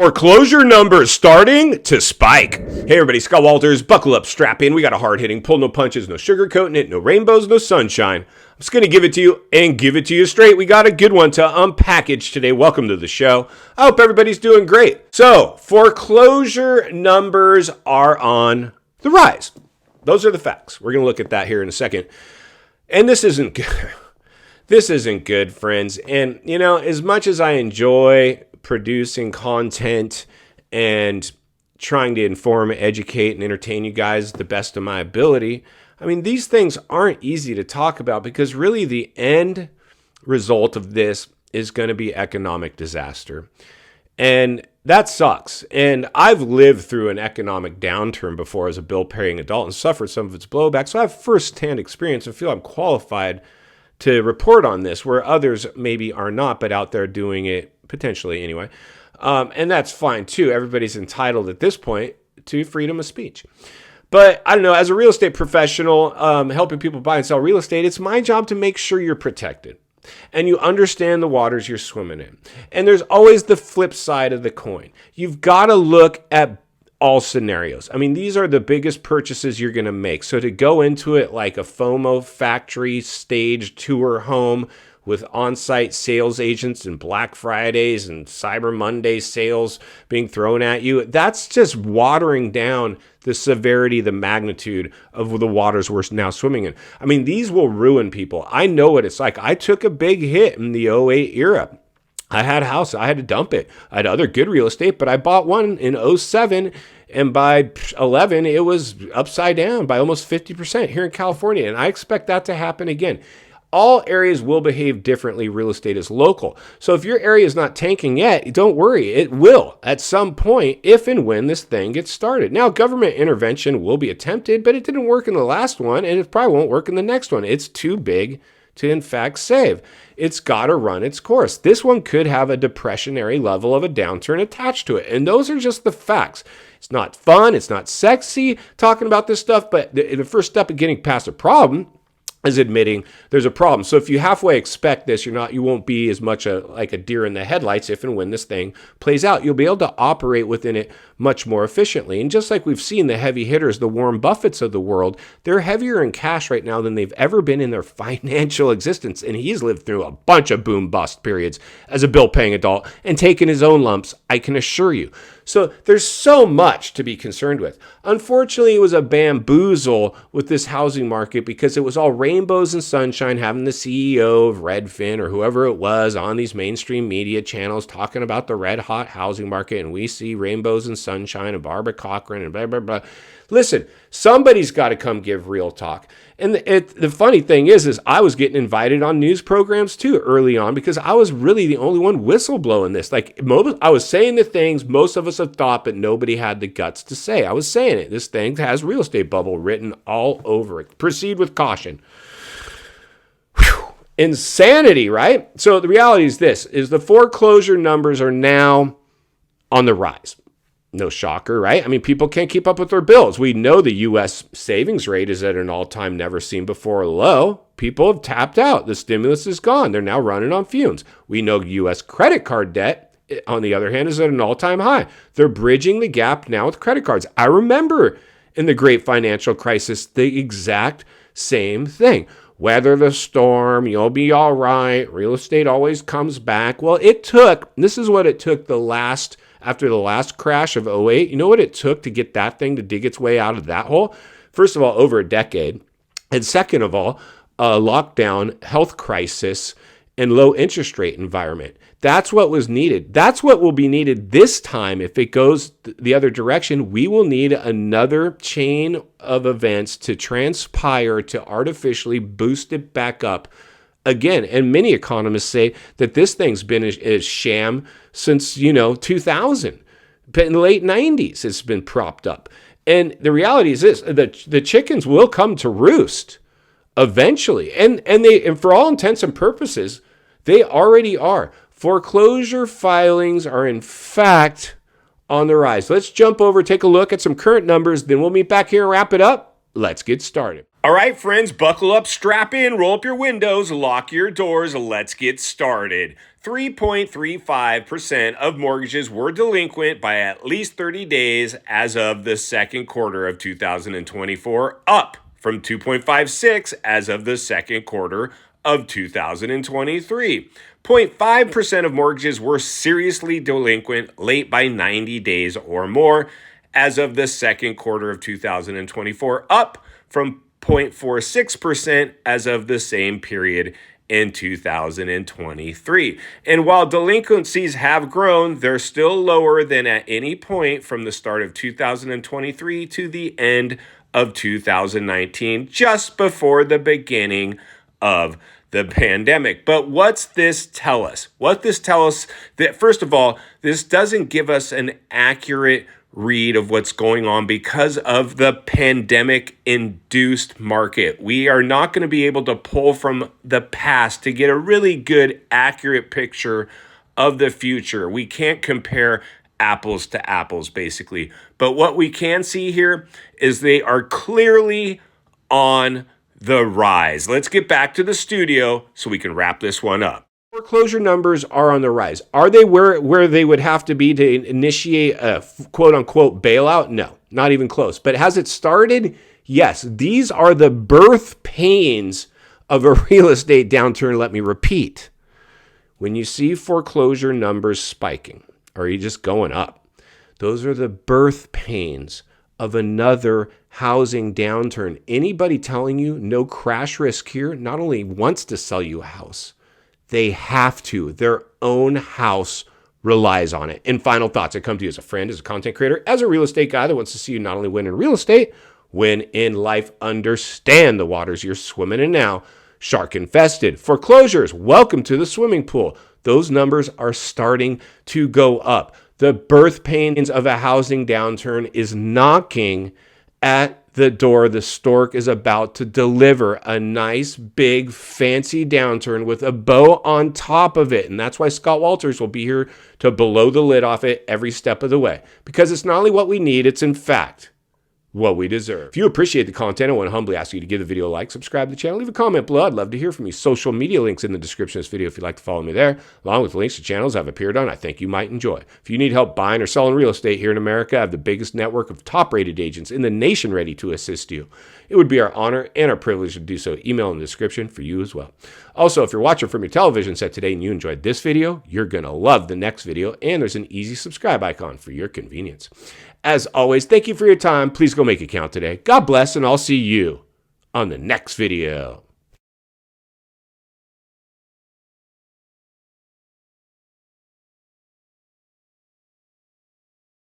Foreclosure numbers starting to spike. Hey everybody, Scott Walters, buckle up, strap in. We got a hard hitting, pull no punches, no sugarcoating it, no rainbows, no sunshine. I'm just going to give it to you and give it to you straight. We got a good one to unpackage today. Welcome to the show. I hope everybody's doing great. So, foreclosure numbers are on the rise. Those are the facts. We're going to look at that here in a second. And this isn't good. This isn't good, friends. And, you know, as much as I enjoy producing content and trying to inform, educate, and entertain you guys the best of my ability, I mean, these things aren't easy to talk about because really the end result of this is going to be economic disaster. And that sucks. And I've lived through an economic downturn before as a bill-paying adult and suffered some of its blowback. So I have firsthand experience and feel I'm qualified to report on this where others maybe are not, but out there doing it potentially anyway. And that's fine too. Everybody's entitled at this point to freedom of speech. But I don't know, as a real estate professional, helping people buy and sell real estate, it's my job to make sure you're protected and you understand the waters you're swimming in. And there's always the flip side of the coin. You've got to look at all scenarios. I mean, these are the biggest purchases you're going to make. So to go into it like a FOMO factory stage tour home with on-site sales agents and Black Fridays and Cyber Monday sales being thrown at you, that's just watering down the severity, the magnitude of the waters we're now swimming in. I mean, these will ruin people. I know what it's like. I took a big hit in the '08 era. I had a house. I had to dump it. I had other good real estate, but I bought one in '07, and by 11, it was upside down by almost 50% here in California, and I expect that to happen again. All areas will behave differently. Real estate is local. So if your area is not tanking yet, don't worry. It will at some point if and when this thing gets started. Now, government intervention will be attempted, but it didn't work in the last one, and it probably won't work in the next one. It's too big to, in fact, save. It's got to run its course. This one could have a depressionary level of a downturn attached to it, and those are just the facts. It's not fun. It's not sexy talking about this stuff, but the first step of getting past a problem is admitting there's a problem. So if you halfway expect this, you won't be as much like a deer in the headlights if and when this thing plays out. You'll be able to operate within it much more efficiently. And just like we've seen the heavy hitters, the Warren Buffetts of the world, they're heavier in cash right now than they've ever been in their financial existence. And he's lived through a bunch of boom bust periods as a bill-paying adult and taken his own lumps, I can assure you. So there's so much to be concerned with. Unfortunately, it was a bamboozle with this housing market because it was all rainbows and sunshine, having the CEO of Redfin or whoever it was on these mainstream media channels talking about the red hot housing market, and we see rainbows and sunshine and Barbara Cochran and blah, blah, blah. Listen, somebody's got to come give real talk. And the funny thing is I was getting invited on news programs too early on because I was really the only one whistleblowing this. Like I was saying the things most of us have thought, but nobody had the guts to say. I was saying it. This thing has real estate bubble written all over it. Proceed with caution. Whew. Insanity, right? So the reality is this, is the foreclosure numbers are now on the rise. No shocker, right? I mean, people can't keep up with their bills. We know the U.S. savings rate is at an all-time never-seen-before low. People have tapped out. The stimulus is gone. They're now running on fumes. We know U.S. credit card debt, on the other hand, is at an all-time high. They're bridging the gap now with credit cards. I remember in the great financial crisis, the exact same thing. Weather the storm, you'll be all right. Real estate always comes back. Well, this is what it took after the last crash of '08, you know what it took to get that thing to dig its way out of that hole? First of all, over a decade. And second of all, a lockdown, health crisis, and low interest rate environment. That's what was needed. That's what will be needed this time. If it goes the other direction, we will need another chain of events to transpire to artificially boost it back up again. And many economists say that this thing's been a sham since, 2000. But in the late 90s, it's been propped up. And the reality is this, the chickens will come to roost eventually. And for all intents and purposes, they already are. Foreclosure filings are, in fact, on the rise. Let's jump over, take a look at some current numbers, then we'll meet back here and wrap it up. Let's get started. All right, friends, buckle up, strap in, roll up your windows, lock your doors. Let's get started. 3.35% of mortgages were delinquent by at least 30 days as of the second quarter of 2024, up from 2.56 as of the second quarter of 2023. 0.5% of mortgages were seriously delinquent late by 90 days or more as of the second quarter of 2024, up from 0.46% as of the same period in 2023. And while delinquencies have grown, they're still lower than at any point from the start of 2023 to the end of 2019, just before the beginning of the pandemic. But what's this tell us? What this tell us that, first of all, this doesn't give us an accurate read of what's going on because of the pandemic-induced market. We are not going to be able to pull from the past to get a really good, accurate picture of the future. We can't compare apples to apples, basically. But what we can see here is they are clearly on the rise. Let's get back to the studio so we can wrap this one up. Foreclosure numbers are on the rise. Are they where they would have to be to initiate a quote-unquote bailout? No, not even close. But has it started? Yes. These are the birth pains of a real estate downturn. Let me repeat. When you see foreclosure numbers spiking, or are you just going up? Those are the birth pains of another housing downturn. Anybody telling you no crash risk here not only wants to sell you a house, they have to. Their own house relies on it. And final thoughts. I come to you as a friend, as a content creator, as a real estate guy that wants to see you not only win in real estate, win in life. Understand the waters you're swimming in now. Shark infested. Foreclosures. Welcome to the swimming pool. Those numbers are starting to go up. The birth pains of a housing downturn is knocking at the door. The stork is about to deliver a nice, big, fancy downturn with a bow on top of it. And that's why Scott Walters will be here to blow the lid off it every step of the way. Because it's not only what we need, it's in fact what we deserve. If you appreciate the content, I want to humbly ask you to give the video a like, subscribe to the channel, leave a comment below. I'd love to hear from you. Social media links in the description of this video if you'd like to follow me there, along with links to channels I've appeared on I think you might enjoy. If you need help buying or selling real estate here in America, I have the biggest network of top-rated agents in the nation ready to assist you. It would be our honor and our privilege to do so. Email in the description for you as well. Also, if you're watching from your television set today and you enjoyed this video, you're going to love the next video, and there's an easy subscribe icon for your convenience. As always, thank you for your time. Please go make it count today. God bless, and I'll see you on the next video.